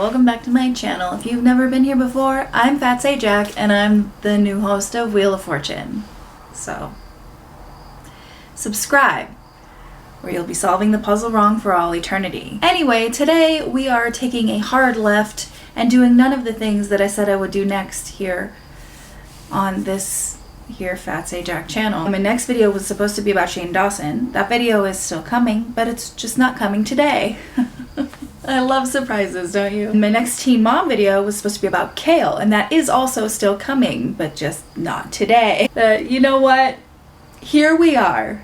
welcome back to my channel. If you've never been here before, I'm Fat Sajak and I'm the new host of Wheel of Fortune. So, subscribe, or you'll be solving the puzzle wrong for all eternity. Anyway, today we are taking a hard left and doing none of the things that I said I would do next here on this Fat Sajak channel. My next video was supposed to be about Shane Dawson. That video is still coming, but it's just not coming today. I love surprises, don't you? My next Teen Mom video was supposed to be about Kale, and that is also still coming, but just not today. You know what? Here we are,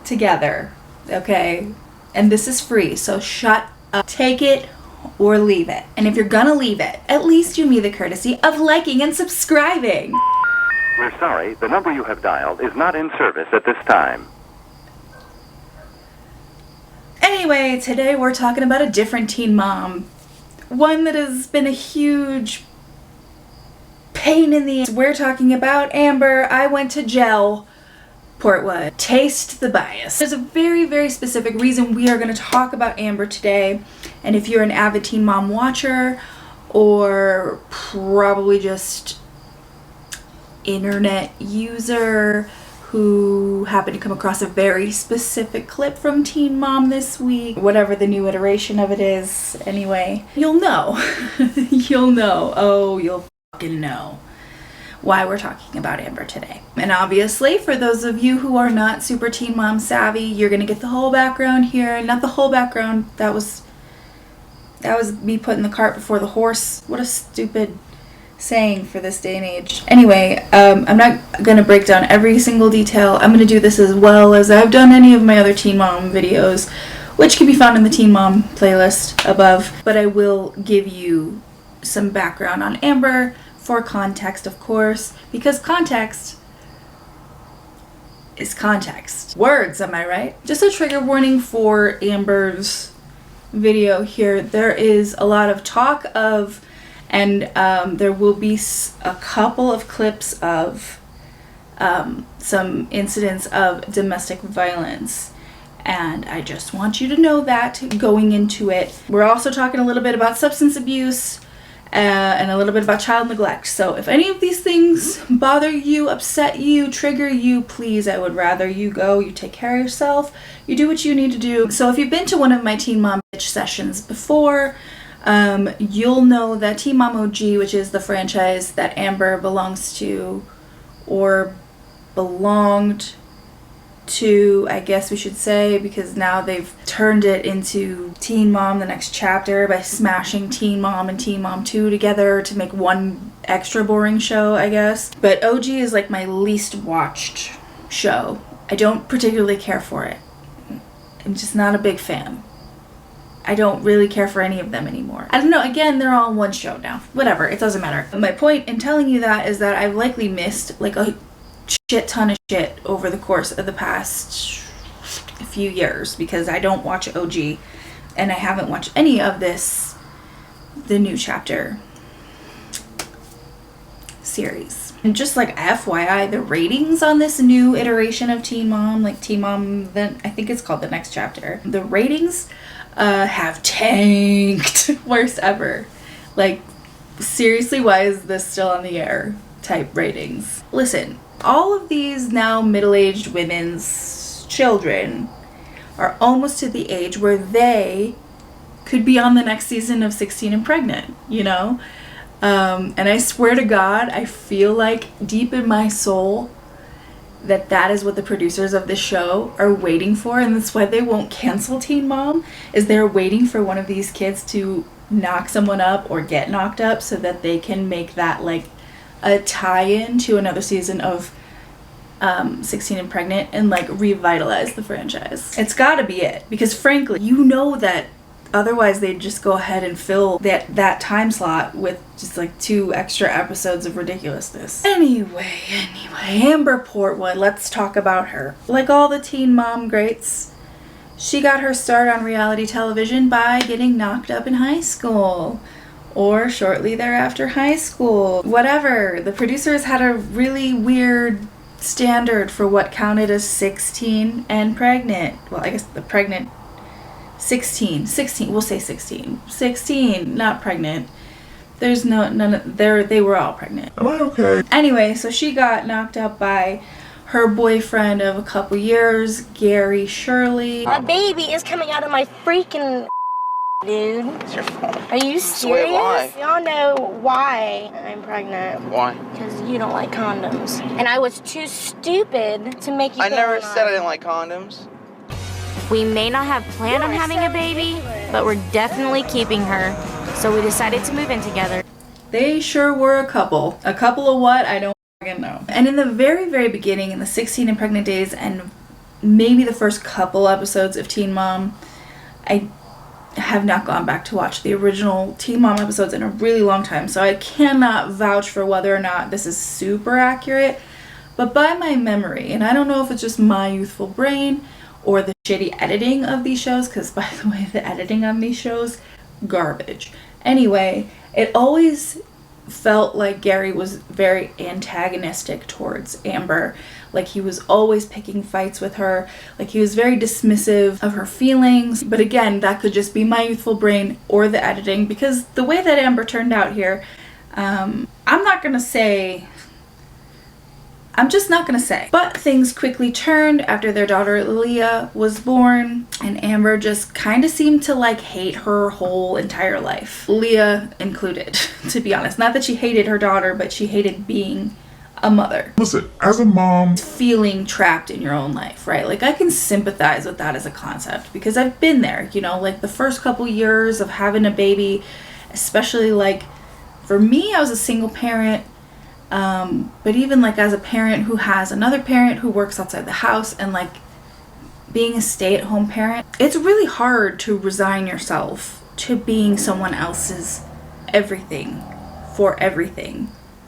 together, okay? And this is free, so shut up. Take it or leave it. And if you're gonna leave it, at least do me the courtesy of liking and subscribing. We're sorry, the number you have dialed is not in service at this time. Anyway, today we're talking about a different teen mom. One that has been a huge pain in the ass. We're talking about Amber. I went to jail. Portwood. Taste the bias. There's a very, very specific reason we are going to talk about Amber today. And if you're an avid teen mom watcher, or probably just internet user who happened to come across a very specific clip from Teen Mom this week, whatever the new iteration of it is, anyway, you'll know. You'll know. Oh, you'll fucking know why we're talking about Amber today. And obviously, for those of you who are not super Teen Mom savvy, you're gonna get the whole background here. Not the whole background, that was me putting the cart before the horse. What a stupid saying for this day and age. Anyway, I'm not going to break down every single detail. I'm going to do this as well as I've done any of my other Teen Mom videos, which can be found in the Teen Mom playlist above. But I will give you some background on Amber for context, of course, because context is context. Words, am I right? Just a trigger warning for Amber's video here. There is a lot of talk of, and there will be a couple of clips of some incidents of domestic violence. And I just want you to know that going into it. We're also talking a little bit about substance abuse and a little bit about child neglect. So if any of these things bother you, upset you, trigger you, please, I would rather you go, you take care of yourself, you do what you need to do. So if you've been to one of my Teen Mom Bitch sessions before, you'll know that Teen Mom OG, which is the franchise that Amber belongs to, or belonged to, I guess we should say, because now they've turned it into Teen Mom The Next Chapter by smashing Teen Mom and Teen Mom 2 together to make one extra boring show, I guess. But OG is like my least watched show. I don't particularly care for it. I'm just not a big fan. I don't really care for any of them anymore. I don't know, again, they're all on one show now. Whatever, it doesn't matter. My point in telling you that is that I've likely missed like a shit ton of shit over the course of the past few years because I don't watch OG and I haven't watched any of this, the new chapter series. And just like FYI, the ratings on this new iteration of Teen Mom, like Teen Mom, then I think it's called The Next Chapter, the ratings have tanked. Worst ever. Like, seriously, why is this still on the air type ratings? Listen, all of these now middle-aged women's children are almost to the age where they could be on the next season of 16 and Pregnant, you know? And I swear to God, I feel like deep in my soul that is what the producers of this show are waiting for, and that's why they won't cancel Teen Mom, is they're waiting for one of these kids to knock someone up or get knocked up so that they can make that like a tie-in to another season of 16 and Pregnant and like revitalize the franchise. It's gotta be it, because frankly, you know that otherwise they'd just go ahead and fill that time slot with just like 2 extra episodes of ridiculousness. Anyway, Amber Portwood, let's talk about her. Like all the Teen Mom greats, she got her start on reality television by getting knocked up in high school. Or shortly thereafter high school. Whatever. The producers had a really weird standard for what counted as 16 and pregnant. Well, I guess the pregnant 16, we'll say 16, not pregnant. There's none of, they were all pregnant. Am I okay? Anyway, so she got knocked up by her boyfriend of a couple years, Gary Shirley. A baby is coming out of my freaking dude. It's your fault. Are you serious? Why? Y'all know why I'm pregnant. Why? Because you don't like condoms. And I was too stupid to make you I put never one said I on. didn't like condoms. We may not have planned on having a baby, but we're definitely keeping her. So we decided to move in together. They sure were a couple. A couple of what? I don't fucking know. And in the very, very beginning, in the 16 and pregnant days, and maybe the first couple episodes of Teen Mom, I have not gone back to watch the original Teen Mom episodes in a really long time, so I cannot vouch for whether or not this is super accurate. But by my memory, and I don't know if it's just my youthful brain or the shitty editing of these shows, because by the way, the editing on these shows, garbage. Anyway, it always felt like Gary was very antagonistic towards Amber. Like he was always picking fights with her. Like he was very dismissive of her feelings. But again, that could just be my youthful brain or the editing, because the way that Amber turned out here, I'm just not gonna say. But things quickly turned after their daughter Leah was born, and Amber just kind of seemed to like hate her whole entire life. Leah included, to be honest. Not that she hated her daughter, but she hated being a mother. Listen, as a mom, Feeling trapped in your own life, right? Like I can sympathize with that as a concept because I've been there, you know, like the first couple years of having a baby, especially like for me, I was a single parent. But even like as a parent who has another parent who works outside the house, and like being a stay-at-home parent, it's really hard to resign yourself to being someone else's everything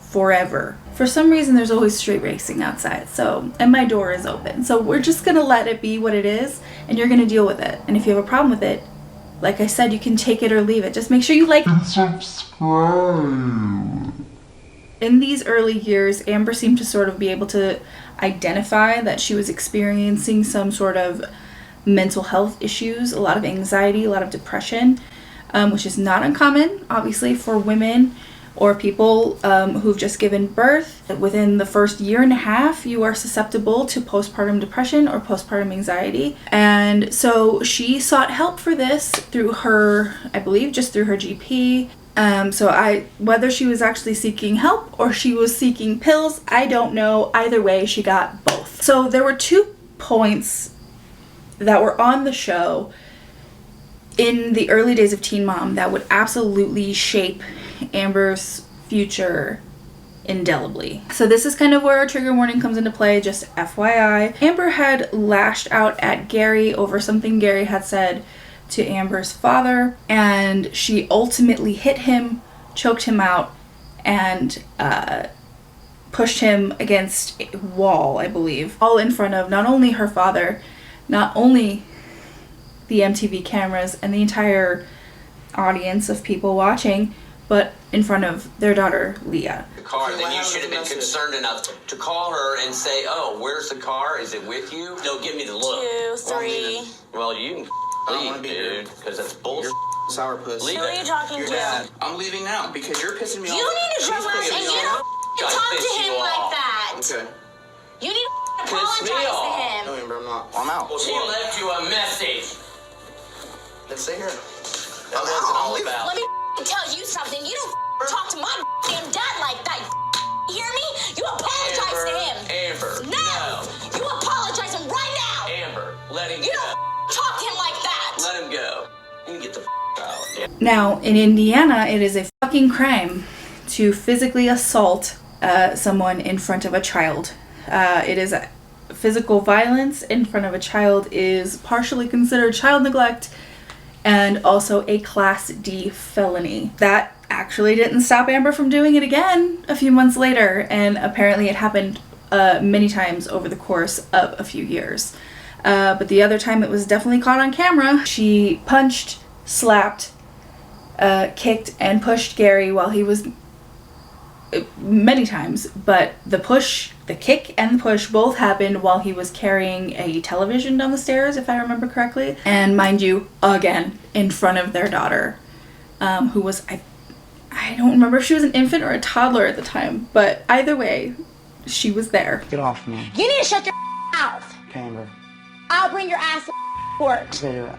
forever. For some reason there's always street racing outside, so, and my door is open, so we're just gonna let it be what it is, and you're gonna deal with it. And if you have a problem with it, like I said, you can take it or leave it. Just make sure you like and subscribe. In these early years, Amber seemed to sort of be able to identify that she was experiencing some sort of mental health issues, a lot of anxiety, a lot of depression, which is not uncommon, obviously, for women or people who've just given birth. Within the first year and a half, you are susceptible to postpartum depression or postpartum anxiety. And so she sought help for this through her, I believe, just through her GP. Whether she was actually seeking help or she was seeking pills, I don't know. Either way, she got both. So there were 2 points that were on the show in the early days of Teen Mom that would absolutely shape Amber's future indelibly. So this is kind of where our trigger warning comes into play, just FYI. Amber had lashed out at Gary over something Gary had said to Amber's father, and she ultimately hit him, choked him out, and pushed him against a wall, I believe, all in front of not only her father, not only the MTV cameras and the entire audience of people watching, but in front of their daughter, Leah. The car, then you should have been concerned enough to call her and say, "Oh, where's the car? Is it with you?" No, give me the look. 2, 3. Well, you can leave, dude, because that's bullshit. Sourpuss. Leave Who are you talking You're to? bad. I'm leaving now because you're pissing me off. You need to She's grow up, pissing and me you off. don't talk to piss him you like off. that. Okay. You need to Piss me apologize to off. him. No, Amber, I'm not. I'm out. She left you a message. Let's stay here. That wasn't all about. Let me tell you something. You don't talk to my damn dad like that. You hear me? You apologize to him. Amber, No. You apologize to him right now. Amber, let him You go. don't talk to him like that. Let him go. You can get the out. Yeah. Now, in Indiana, it is a fucking crime to physically assault someone in front of a child. It is physical violence in front of a child is partially considered child neglect and also a Class D felony. That actually didn't stop Amber from doing it again a few months later, and apparently it happened many times over the course of a few years. But the other time it was definitely caught on camera. She punched, slapped, kicked, and pushed Gary while he was many times, but the kick and the push both happened while he was carrying a television down the stairs, if I remember correctly. And mind you, again, in front of their daughter, who was, I don't remember if she was an infant or a toddler at the time, but either way, she was there. Get off me. You need to shut your mouth. Okay, Amber. I'll bring your ass to work. Okay, do it.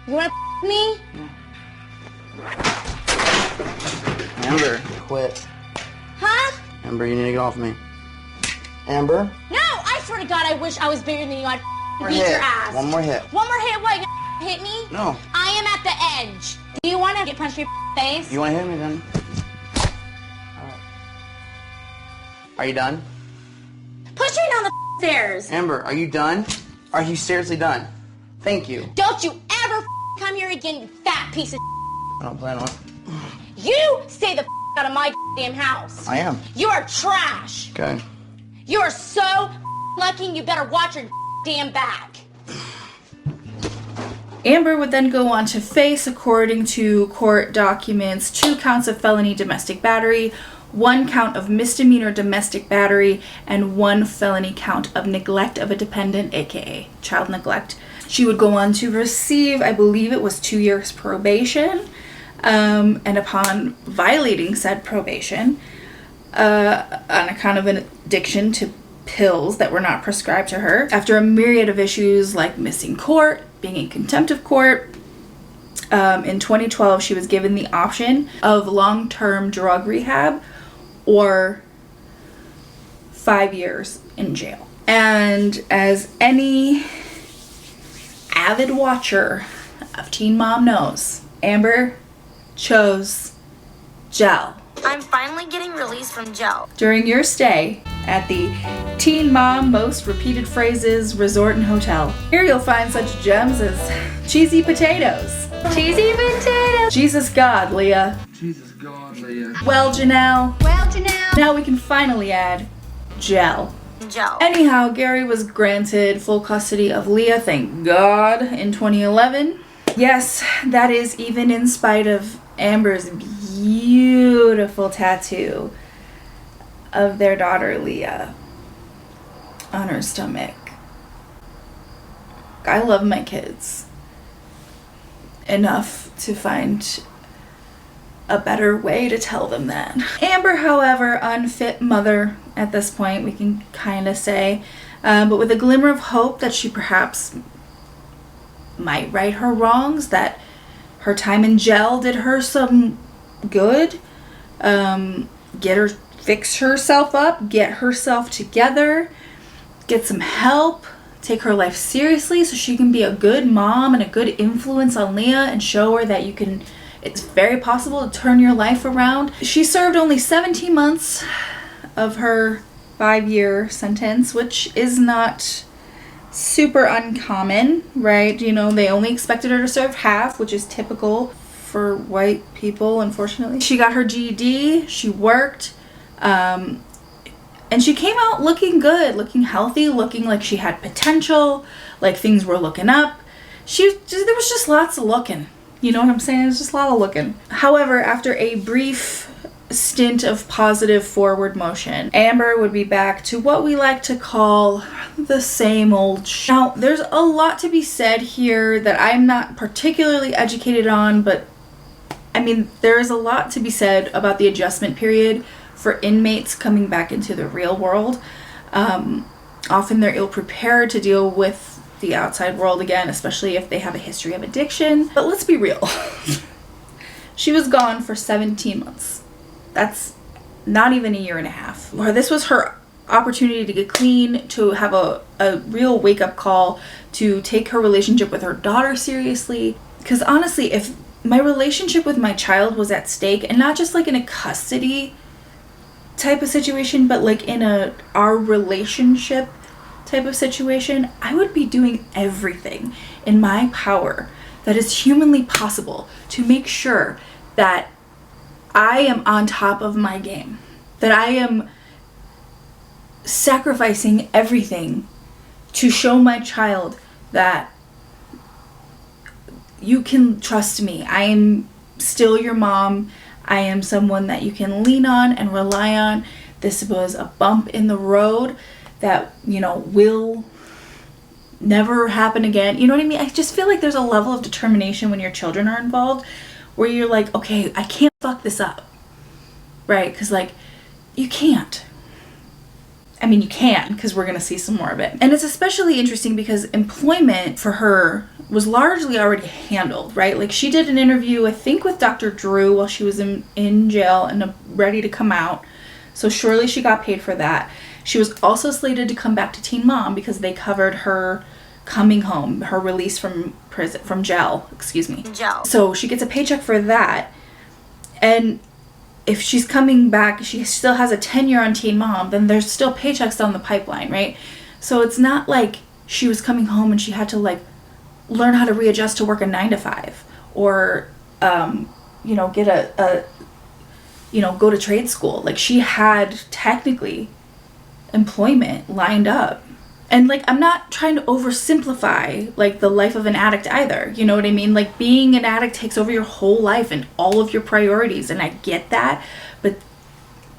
You want to me? Amber, quit. Huh? Amber, you need to get off me. Amber? No, I swear to God, I wish I was bigger than you. I'd One beat hit. your ass. One more hit. One more hit? What? You hit me? No. I am at the edge. Do you want to get punched in your face? You want to hit me then? Alright. Are you done? Push me down the stairs. Amber, are you done? Are you seriously done? Thank you. Don't you ever come here again, you fat piece of I don't plan on it. You stay the out of my damn house. I am. You are trash. Okay. You are so lucky, and you better watch your damn back. Amber would then go on to face, according to court documents, 2 counts of felony domestic battery, 1 count of misdemeanor domestic battery, and 1 felony count of neglect of a dependent, aka child neglect. She would go on to receive, I believe it was 2 years probation, and upon violating said probation, on account of an addiction to pills that were not prescribed to her, after a myriad of issues like missing court, being in contempt of court, in 2012 she was given the option of long-term drug rehab or 5 years in jail. And as any avid watcher of Teen Mom knows, Amber chose gel. I'm finally getting released from jail. During your stay at the Teen Mom Most Repeated Phrases Resort and Hotel, here you'll find such gems as cheesy potatoes. Cheesy potatoes. Jesus God, Leah. Jesus God, Leah. Well, Janelle. Well, Janelle. Now we can finally add gel. Gel. Anyhow, Gary was granted full custody of Leah, thank God, in 2011. Yes, that is even in spite of Amber's beautiful tattoo of their daughter Leah on her stomach. I love my kids enough to find a better way to tell them that. Amber, however, unfit mother at this point, we can kind of say, but with a glimmer of hope that she perhaps might right her wrongs, that her time in jail did her some good, fix herself up, get herself together, get some help, take her life seriously so she can be a good mom and a good influence on Leah and show her that it's very possible to turn your life around. She served only 17 months of her 5-year sentence, which is not super uncommon, right? You know, they only expected her to serve half, which is typical for white people, unfortunately. She got her GED, she worked, and she came out looking good, looking healthy, looking like she had potential, like things were looking up. There was just lots of looking. You know what I'm saying? It's just a lot of looking. However, after a brief stint of positive forward motion, Amber would be back to what we like to call the same old Now, there's a lot to be said here that I'm not particularly educated on, but I mean, there is a lot to be said about the adjustment period for inmates coming back into the real world. Often they're ill-prepared to deal with the outside world again, especially if they have a history of addiction. But let's be real. She was gone for 17 months. That's not even a year and a half. This was her opportunity to get clean, to have a real wake-up call, to take her relationship with her daughter seriously. Because honestly, if my relationship with my child was at stake, and not just like in a custody type of situation, but like in our relationship type of situation, I would be doing everything in my power that is humanly possible to make sure that I am on top of my game, that I am sacrificing everything to show my child that you can trust me. I am still your mom. I am someone that you can lean on and rely on. This was a bump in the road that, you know, will never happen again. You know what I mean? I just feel like there's a level of determination when your children are involved where you're like, okay, I can't fuck this up. Right? Because, like, you can't. I mean, you can, because we're going to see some more of it. And it's especially interesting because employment for her was largely already handled, right? Like, she did an interview, I think, with Dr. Drew while she was in jail and ready to come out. So surely she got paid for that. She was also slated to come back to Teen Mom because they covered her coming home, her release from prison, from jail, excuse me. Jail. So she gets a paycheck for that. And if she's coming back, she still has a tenure on Teen Mom, then there's still paychecks down the pipeline, right? So it's not like she was coming home and she had to, like, learn how to readjust to work a 9 to 5 or, you know, get go to trade school. Like, she had technically employment lined up. And, like, I'm not trying to oversimplify, like, the life of an addict either. You know what I mean? Like, being an addict takes over your whole life and all of your priorities, and I get that. But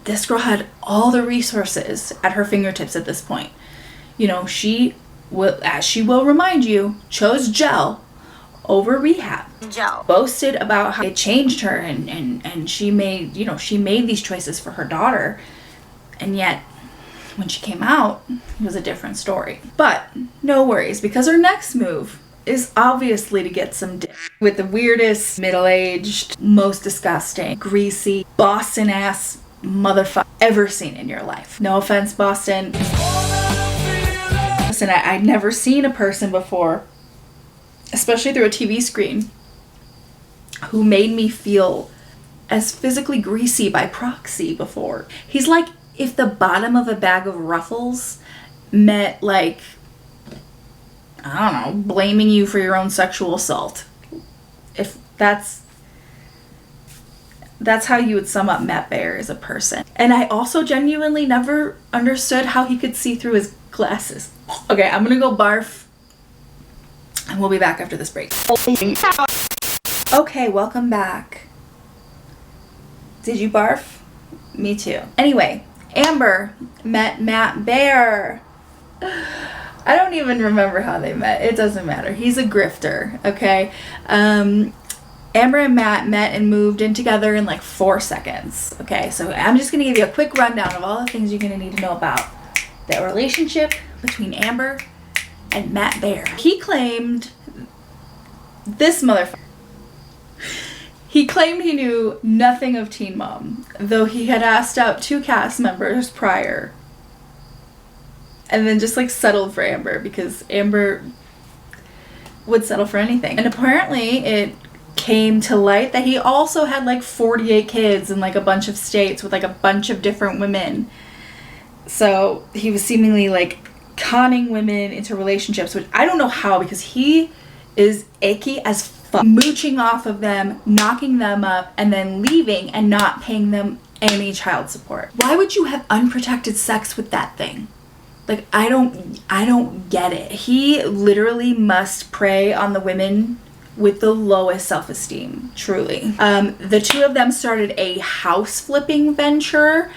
this girl had all the resources at her fingertips at this point. You know, she will, as she will remind you, chose gel over rehab. Gel. Boasted about how it changed her and she made, you know, she made these choices for her daughter. And yet, when she came out, it was a different story. But no worries, because her next move is obviously to get some dick with the weirdest, middle-aged, most disgusting, greasy, Boston-ass motherfucker ever seen in your life. No offense, Boston. Listen, I'd never seen a person before, especially through a TV screen, who made me feel as physically greasy by proxy before. He's like if the bottom of a bag of Ruffles met, like, I don't know, blaming you for your own sexual assault. If that's how you would sum up Matt Baer as a person. And I also genuinely never understood how he could see through his glasses. Okay, I'm gonna go barf, and we'll be back after this break. Okay, welcome back. Did you barf? Me too. Anyway, Amber met Matt Baer. I don't even remember how they met. It doesn't matter. He's a grifter, okay? Amber and Matt met and moved in together in like 4 seconds, okay? So I'm just going to give you a quick rundown of all the things you're going to need to know about the relationship between Amber and Matt Baer. He claimed, this motherfucker, he claimed he knew nothing of Teen Mom, though he had asked out 2 cast members prior. And then just, like, settled for Amber, because Amber would settle for anything. And apparently it came to light that he also had, like, 48 kids in, like, a bunch of states with, like, a bunch of different women. So he was seemingly, like, conning women into relationships, which I don't know how, because he is icky as fuck. Mooching off of them, knocking them up, and then leaving and not paying them any child support. Why would you have unprotected sex with that thing? Like, I don't get it. He literally must prey on the women with the lowest self-esteem, truly. The 2 of them started a house flipping venture,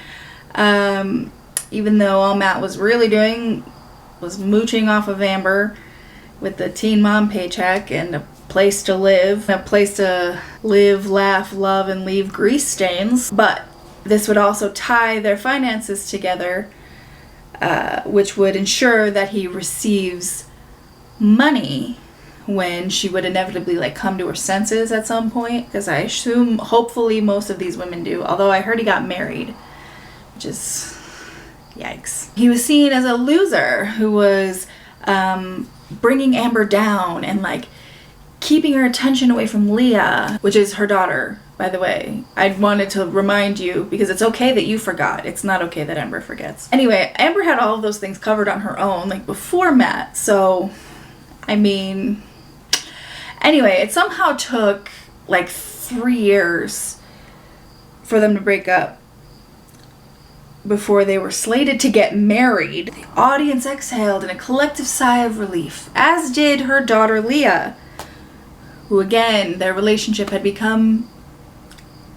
even though all Matt was really doing was mooching off of Amber with the Teen Mom paycheck and a place to live, laugh, love, and leave grease stains. But this would also tie their finances together, which would ensure that he receives money when she would inevitably, like, come to her senses at some point, because I assume, hopefully, most of these women do, although I heard he got married, which is, yikes. He was seen as a loser who was bringing Amber down and, like, keeping her attention away from Leah, which is her daughter, by the way. I wanted to remind you, because it's okay that you forgot. It's not okay that Amber forgets. Anyway, Amber had all of those things covered on her own, like, before Matt, so, I mean, anyway, it somehow took, like, 3 years for them to break up before they were slated to get married. The audience exhaled in a collective sigh of relief, as did her daughter Leah, who, again, their relationship had become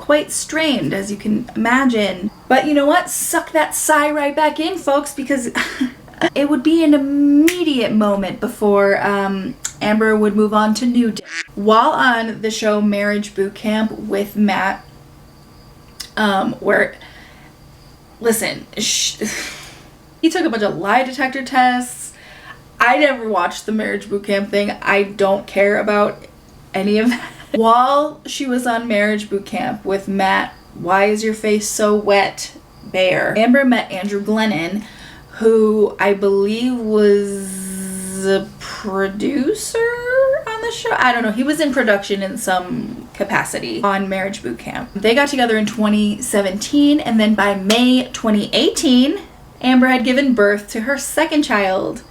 quite strained, as you can imagine. But you know what? Suck that sigh right back in, folks, because it would be an immediate moment before Amber would move on to new day. While on the show Marriage Boot Camp with Matt, where, listen, he took a bunch of lie detector tests. I never watched the Marriage Boot Camp thing. I don't care about any of that. While she was on Marriage Boot Camp with Matt, Why Is Your Face So Wet Bear, Amber met Andrew Glennon, who I believe was a producer on the show. I don't know. He was in production in some capacity on Marriage Boot Camp. They got together in 2017, and then by May 2018, Amber had given birth to her second child,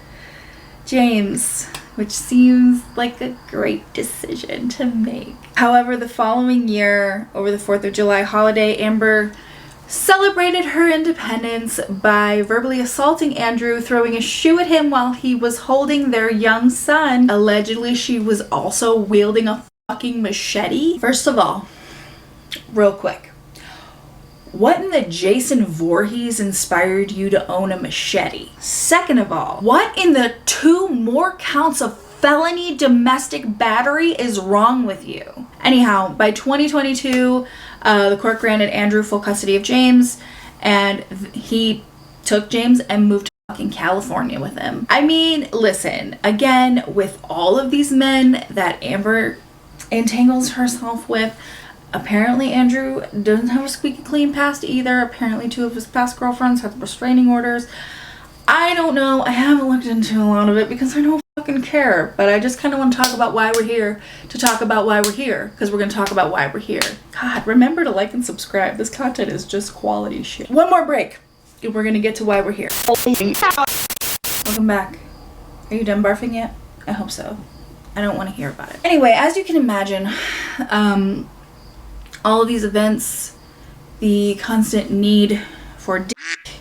James, which seems like a great decision to make. However, the following year, over the 4th of July holiday, Amber celebrated her independence by verbally assaulting Andrew, throwing a shoe at him while he was holding their young son. Allegedly, she was also wielding a fucking machete. First of all, real quick, what in the Jason Voorhees inspired you to own a machete? Second of all, what in the 2 more counts of felony domestic battery is wrong with you? Anyhow, by 2022, the court granted Andrew full custody of James, and he took James and moved to fucking California with him. I mean, listen, again, with all of these men that Amber entangles herself with, apparently Andrew doesn't have a squeaky clean past either. Apparently 2 of his past girlfriends have restraining orders. I don't know. I haven't looked into a lot of it because I don't fucking care. But I just kind of want to talk about why we're here to talk about why we're here. Because we're going to talk about why we're here. God, remember to like and subscribe. This content is just quality shit. One more break, and we're going to get to why we're here. Welcome back. Are you done barfing yet? I hope so. I don't want to hear about it. Anyway, as you can imagine, all of these events, the constant need for dick,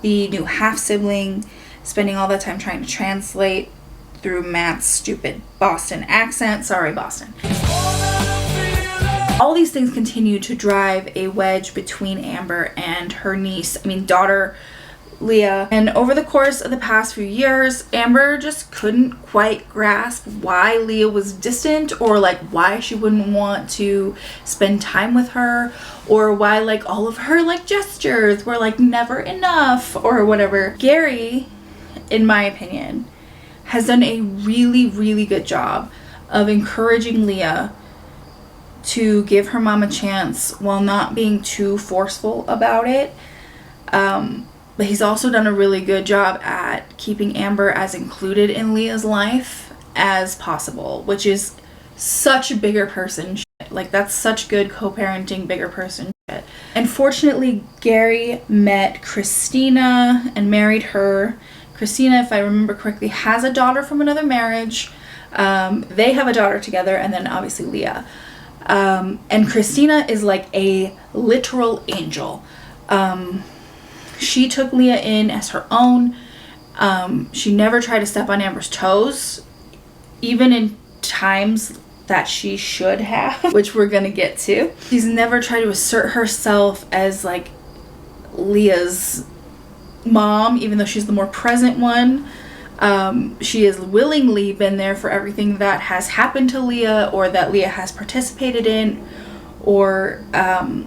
the new half-sibling, spending all that time trying to translate through Matt's stupid Boston accent. Sorry, Boston. All these things continue to drive a wedge between Amber and her daughter, Leah. And over the course of the past few years, Amber just couldn't quite grasp why Leah was distant, or like why she wouldn't want to spend time with her, or why like all of her like gestures were like never enough or whatever. Gary, in my opinion, has done a really, really good job of encouraging Leah to give her mom a chance while not being too forceful about it. But he's also done a really good job at keeping Amber as included in Leah's life as possible, which is such a bigger person shit. Like, that's such good co-parenting, bigger person shit. And fortunately, Gary met Christina and married her. Christina, if I remember correctly, has a daughter from another marriage. They have a daughter together, and then obviously Leah. And Christina is like a literal angel. She took Leah in as her own. She never tried to step on Amber's toes, even in times that she should have, which we're gonna get to. She's never tried to assert herself as like Leah's mom, even though she's the more present one. She has willingly been there for everything that has happened to Leah, or that Leah has participated in, or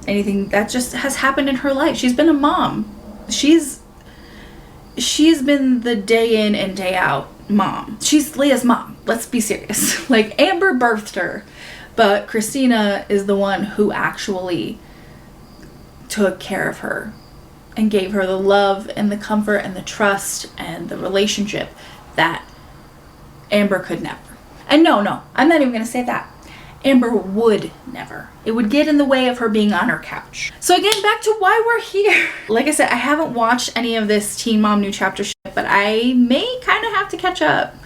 anything that just has happened in her life. She's been a mom. She's been the day in and day out mom. She's Leah's mom. Let's be serious. Like, Amber birthed her, but Christina is the one who actually took care of her and gave her the love and the comfort and the trust and the relationship that Amber could never. And no, I'm not even gonna say that. Amber would never. It would get in the way of her being on her couch. So again, back to why we're here. Like I said, I haven't watched any of this Teen Mom New Chapter shit, but I may kind of have to catch up.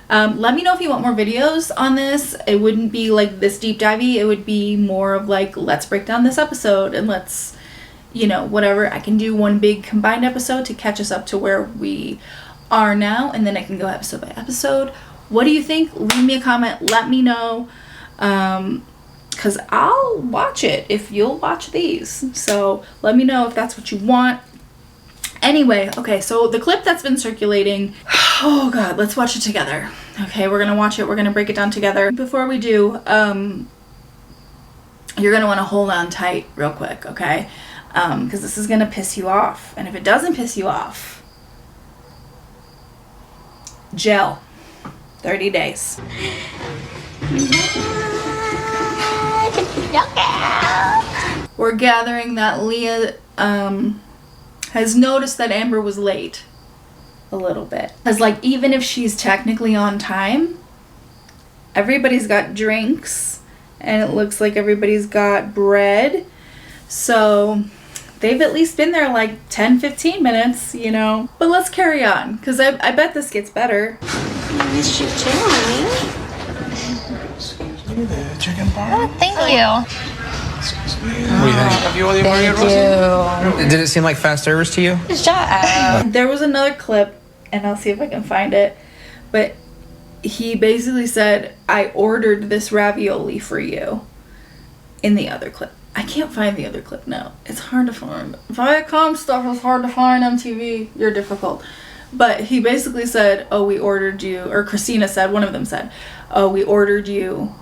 Let me know if you want more videos on this. It wouldn't be like this deep divey. It would be more of like, let's break down this episode and let's, you know, whatever. I can do one big combined episode to catch us up to where we are now, and then I can go episode by episode. What do you think? Leave me a comment. Let me know. because I'll watch it if you'll watch these. So let me know if that's what you want. Anyway, okay, so the clip that's been circulating, oh God, let's watch it together. Okay, we're gonna watch it, we're gonna break it down together. Before we do, you're gonna wanna hold on tight real quick, okay? Because this is gonna piss you off. And if it doesn't piss you off, gel, 30 days. We're gathering that Leah has noticed that Amber was late a little bit. Because like, even if she's technically on time, everybody's got drinks and it looks like everybody's got bread. So they've at least been there like 10-15 minutes, you know. But let's carry on, because I bet this gets better. Miss you too, honey. The chicken parm? Thank you. What do you think? Have you already Thank you. Did it seem like fast service to you? Good job. There was another clip, and I'll see if I can find it, but he basically said, I ordered this ravioli for you in the other clip. I can't find the other clip now. It's hard to find. Viacom stuff is hard to find. MTV, you're difficult. But he basically said, oh, we ordered you, or Christina said, one of them said, oh, we ordered you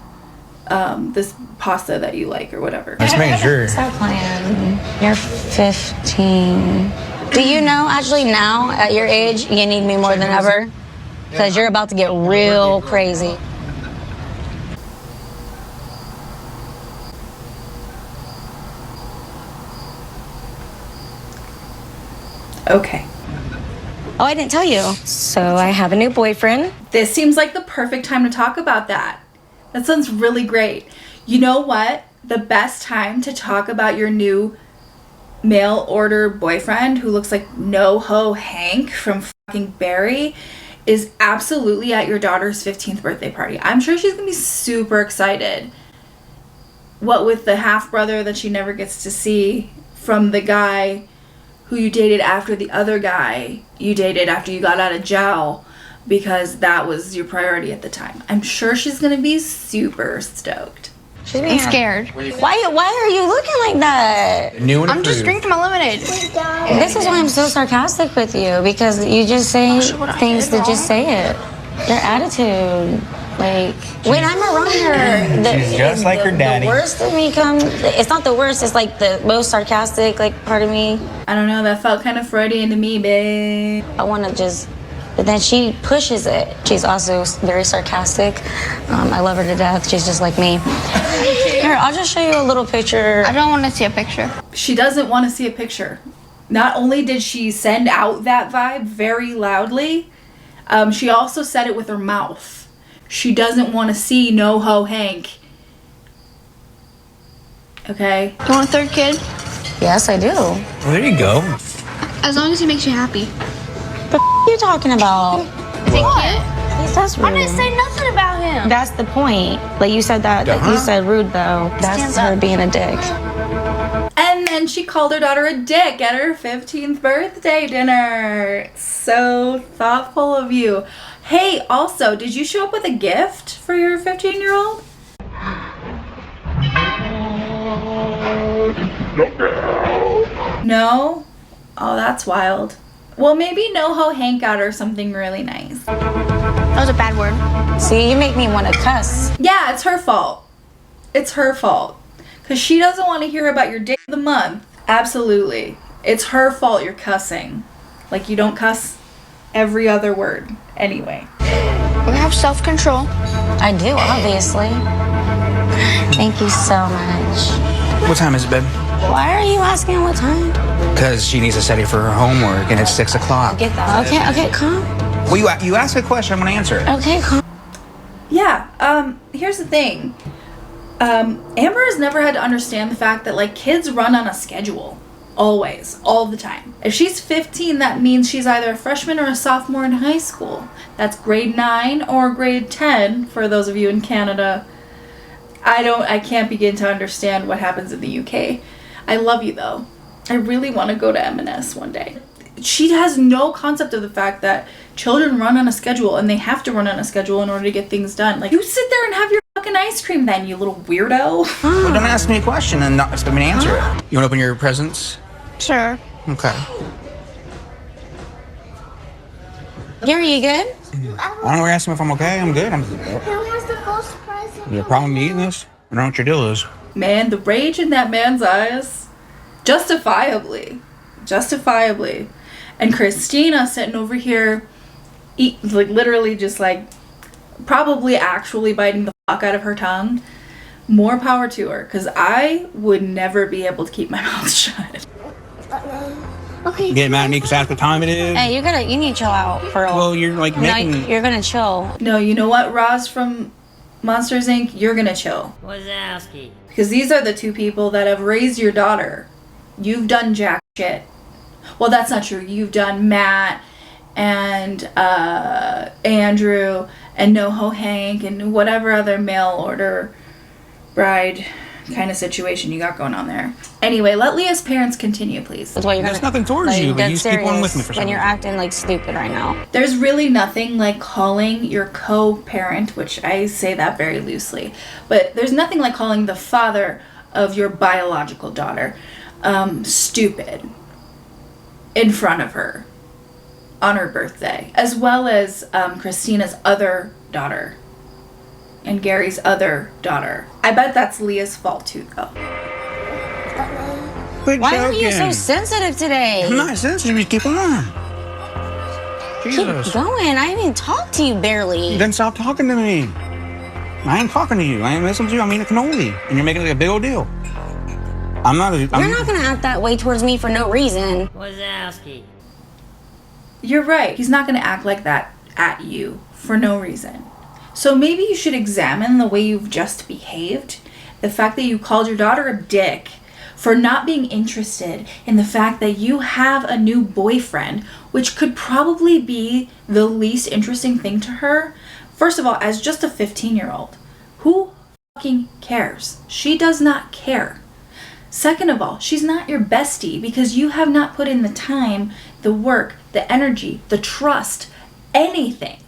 this pasta that you like, or whatever. Just making sure. Stop playing. You're 15. Do you know, actually now, at your age, you need me more than ever? Because you're about to get real crazy. Okay. Oh, I didn't tell you. So I have a new boyfriend. This seems like the perfect time to talk about that. That sounds really great. You know what? The best time to talk about your new mail order boyfriend who looks like No-Ho Hank from fucking Barry is absolutely at your daughter's 15th birthday party. I'm sure she's gonna be super excited. What with the half-brother that she never gets to see from the guy who you dated after the other guy you dated after you got out of jail, because that was your priority at the time. I'm sure she's gonna be super stoked. I'm scared. Why are you looking like that? New and I'm just drinking my lemonade. This is why I'm so sarcastic with you, because you just say things to just say it. Your attitude. Like, when I'm around her, She's just like her daddy. The worst of me comes, it's not the worst, it's like the most sarcastic, like, part of me. I don't know, that felt kind of Freudian to me, babe. I want to just, but then she pushes it. She's also very sarcastic. I love her to death. She's just like me. Here, I'll just show you a little picture. I don't want to see a picture. She doesn't want to see a picture. Not only did she send out that vibe very loudly, she also said it with her mouth. She doesn't want to see No-Ho Hank. Okay? You want a third kid? Yes, I do. Well, there you go. As long as he makes you happy. What are you talking about? Is he cute? That's rude. I didn't say nothing about him. That's the point. Like, you said that. You said rude, though. That's her being a dick. And then she called her daughter a dick at her 15th birthday dinner. So thoughtful of you. Hey, also, did you show up with a gift for your 15-year-old? No? Oh, that's wild. Well, maybe No-Ho Hank got her something really nice. That was a bad word. See, you make me want to cuss. Yeah, it's her fault. It's her fault. Because she doesn't want to hear about your day of the month. Absolutely. It's her fault you're cussing. Like, you don't cuss every other word. Anyway. We have self-control. I do, obviously. Thank you so much. What time is it, babe? Why are you asking what time? Because she needs to study for her homework, and it's 6 o'clock. Get that. Okay, calm. Well, you ask a question, I'm going to answer it. Okay, calm. Yeah, here's the thing. Amber has never had to understand the fact that, like, kids run on a schedule. Always. All the time. If she's 15, that means she's either a freshman or a sophomore in high school. That's grade 9 or grade 10 for those of you in Canada. I can't begin to understand what happens in the UK. I love you, though. I really want to go to M&S one day. She has no concept of the fact that children run on a schedule, and they have to run on a schedule in order to get things done. Like, you sit there and have your fucking fucking ice cream then, you little weirdo. Well, don't ask me a question and not expect me to answer it. You want to open your presents? Sure. Okay. Gary, you good? I don't know. Ask me if I'm okay. I'm good. Who has the first present? You have a problem with me eating this? I don't know what your deal is. Man, the rage in that man's eyes. Justifiably. And Christina sitting over here, literally just like, probably actually biting the fuck out of her tongue. More power to her, because I would never be able to keep my mouth shut. Okay. You get mad at me because that's what time it is? Hey, you need to chill out, Pearl. Well, you're like making... No, you're gonna chill. No, you know what, Roz from Monsters Inc., you're gonna chill. Wazowski. Because these are the two people that have raised your daughter. You've done jack shit. Well, that's not true. You've done Matt and Andrew and NoHo Hank and whatever other mail order bride kind of situation you got going on there. Anyway, let Leah's parents continue, please. That's why you're There's nothing towards you, but you just keep on with me for some And you're reason. acting like stupid right now. There's really nothing like calling your co-parent, which I say that very loosely, but there's nothing like calling the father of your biological daughter stupid in front of her on her birthday, as well as Christina's other daughter and Gary's other daughter. I bet that's Leah's fault too, though. Quit Why are you joking. so sensitive today? I'm not sensitive. Just keep on. Jesus. Keep going. I didn't even talk to you barely. Then stop talking to me. I ain't talking to you. I ain't listening to you. I mean a cannoli. And you're making it like a big old deal. I'm not a... You're not gonna act that way towards me for no reason. Wazowski. You're right. He's not going to act like that at you for no reason. So maybe you should examine the way you've just behaved. The fact that you called your daughter a dick for not being interested in the fact that you have a new boyfriend, which could probably be the least interesting thing to her. First of all, as just a 15-year-old, who fucking cares? She does not care. Second of all, she's not your bestie because you have not put in the time, the work, the energy, the trust, anything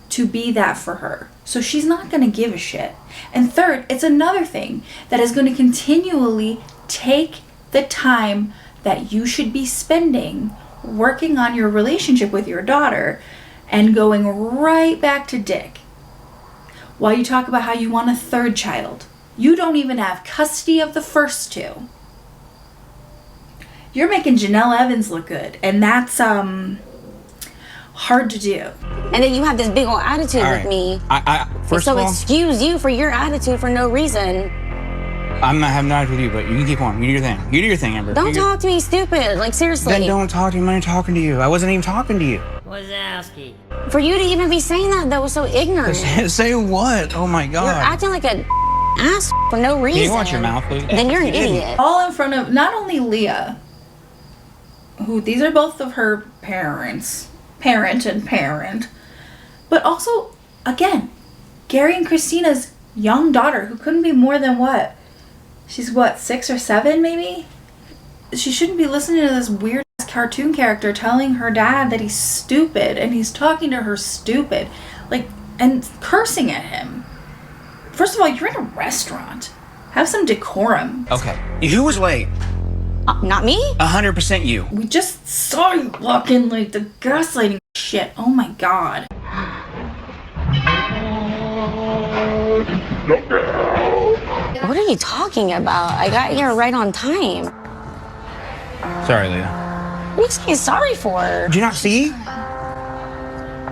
to be that for her. So she's not going to give a shit. And third, it's another thing that is going to continually take the time that you should be spending working on your relationship with your daughter and going right back to dick. While you talk about how you want a third child, you don't even have custody of the first two. You're making Janelle Evans look good, and that's hard to do. And then you have this big old attitude All with right. me. First So of all, excuse you for your attitude for no reason. I'm not having an attitude with you, but you can keep on. You do your thing. You do your thing, Amber. Don't talk to me stupid. Like, seriously. Then don't talk to me. I'm not talking to you. I wasn't even talking to you. Wazowski. For you to even be saying that, that was so ignorant. Say what? Oh my You're God. acting like an ass for no reason. Can you watch your mouth, please? Then you're an You didn't. idiot. All in front of not only Leah, who these are both of her parents, parent and parent, but also, again, Gary and Christina's young daughter, who couldn't be more than what? She's what, 6 or 7 maybe? She shouldn't be listening to this weird ass cartoon character telling her dad that he's stupid and he's talking to her stupid, like, and cursing at him. First of all, you're in a restaurant. Have some decorum. Okay. Who was late? Not me? 100% you. We just saw you walking like the gaslighting shit. Oh my God. What are you talking about? I got here right on time. Sorry, Leah. What are you saying sorry for? Did you not see?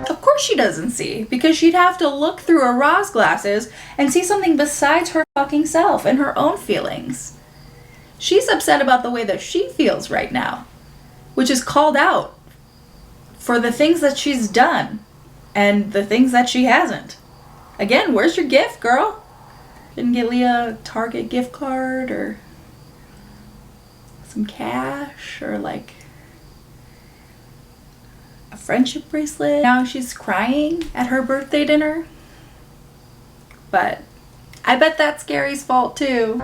Of course she doesn't see, because she'd have to look through her Roz glasses and see something besides her fucking self and her own feelings. She's upset about the way that she feels right now, which is called out for the things that she's done and the things that she hasn't. Again, where's your gift, girl? Didn't get Leah a Target gift card or some cash or like a friendship bracelet. Now she's crying at her birthday dinner. But I bet that's Gary's fault too.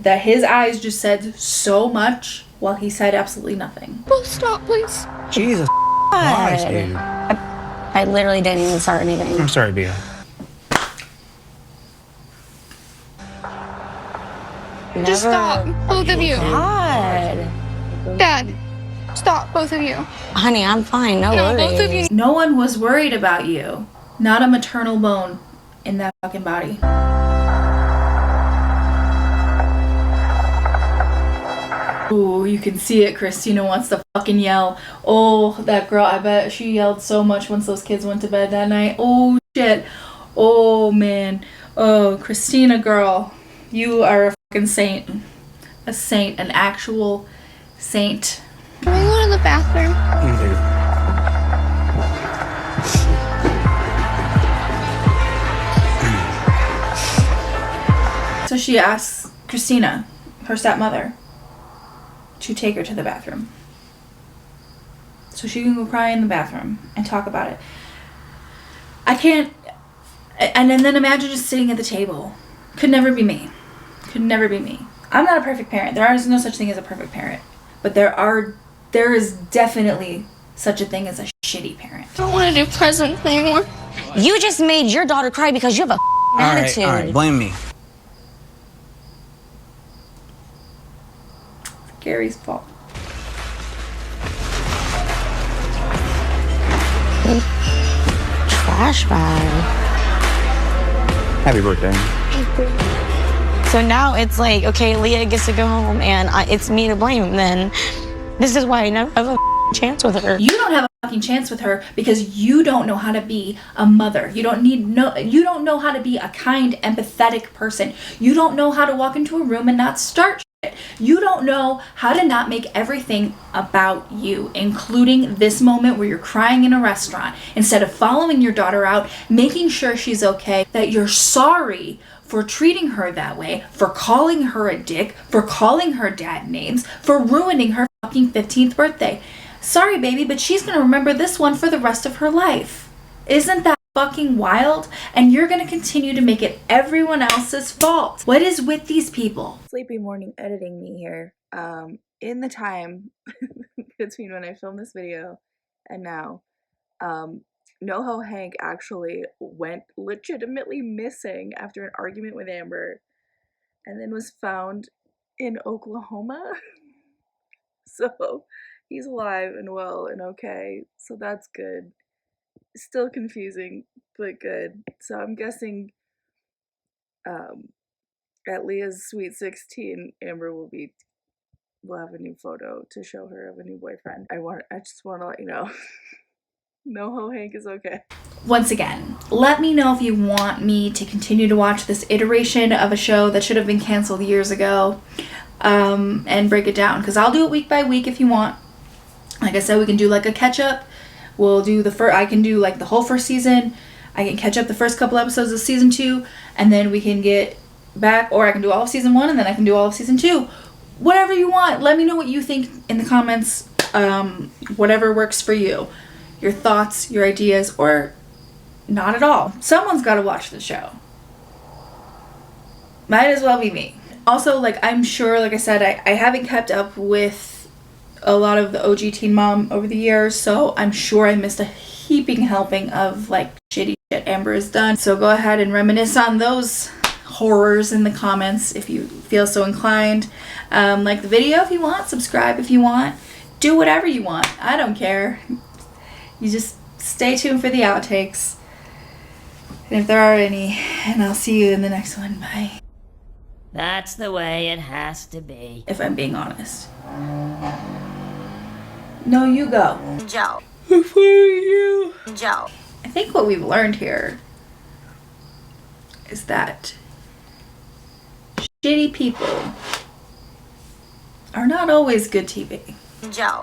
That his eyes just said so much while he said absolutely nothing. Oh, stop, please. Jesus Christ, dude. I literally didn't even start anything. I'm sorry, Bia. Just stop, both of you. God. Dad, stop, both of you. Honey, I'm fine. No No, worries. both of you. No one was worried about you. Not a maternal bone in that fucking body. Ooh, you can see it. Christina wants to fucking yell. Oh, that girl, I bet she yelled so much once those kids went to bed that night. Oh, shit. Oh, man. Oh, Christina, girl. You are a fucking saint. A saint. An actual saint. Can we go to the bathroom? So she asks Christina, her stepmother, to take her to the bathroom. So she can go cry in the bathroom and talk about it. I can't, and then imagine just sitting at the table. Could never be me. Could never be me. I'm not a perfect parent. There is no such thing as a perfect parent. But there is definitely such a thing as a shitty parent. I don't want to do presents anymore. You just made your daughter cry because you have a attitude. All right, blame me. It's Gary's fault. Trash bag. Happy birthday. So now it's like, okay, Leah gets to go home and it's me to blame. Then this is why I never have a chance with her. You don't have a fucking chance with her because you don't know how to be a mother. You don't know how to be a kind, empathetic person. You don't know how to walk into a room and not start shit. You don't know how to not make everything about you, including this moment where you're crying in a restaurant. Instead of following your daughter out, making sure she's okay, that you're sorry for treating her that way, for calling her a dick, for calling her dad names, for ruining her fucking 15th birthday. Sorry, baby, but she's gonna remember this one for the rest of her life. Isn't that fucking wild? And you're gonna continue to make it everyone else's fault. What is with these people? Sleepy morning editing me here. In the time between when I filmed this video and now, NoHo Hank actually went legitimately missing after an argument with Amber and then was found in Oklahoma. So he's alive and well and okay, so that's good. Still confusing, but good. So I'm guessing at Leah's Sweet 16, Amber will have a new photo to show her of a new boyfriend. I just want to let you know. NoHo Hank is okay. Once again, let me know if you want me to continue to watch this iteration of a show that should have been canceled years ago, and break it down, because I'll do it week by week if you want. Like I said, we can do like a catch up. We'll do I can do like the whole first season. I can catch up the first couple episodes of season 2, and then we can get back, or I can do all of season 1 and then I can do all of season 2. Whatever you want. Let me know what you think in the comments. Whatever works for you. Your thoughts, your ideas, or not at all. Someone's got to watch the show. Might as well be me. Also, like, I'm sure, like I said, I haven't kept up with a lot of the OG Teen Mom over the years, so I'm sure I missed a heaping helping of, like, shitty shit Amber has done. So go ahead and reminisce on those horrors in the comments if you feel so inclined. Like the video if you want, subscribe if you want, do whatever you want. I don't care. You just stay tuned for the outtakes, and if there are any, and I'll see you in the next one. Bye. That's the way it has to be. If I'm being honest. No, you go. Joe. Before you. Joe. I think what we've learned here is that shitty people are not always good TV. Joe.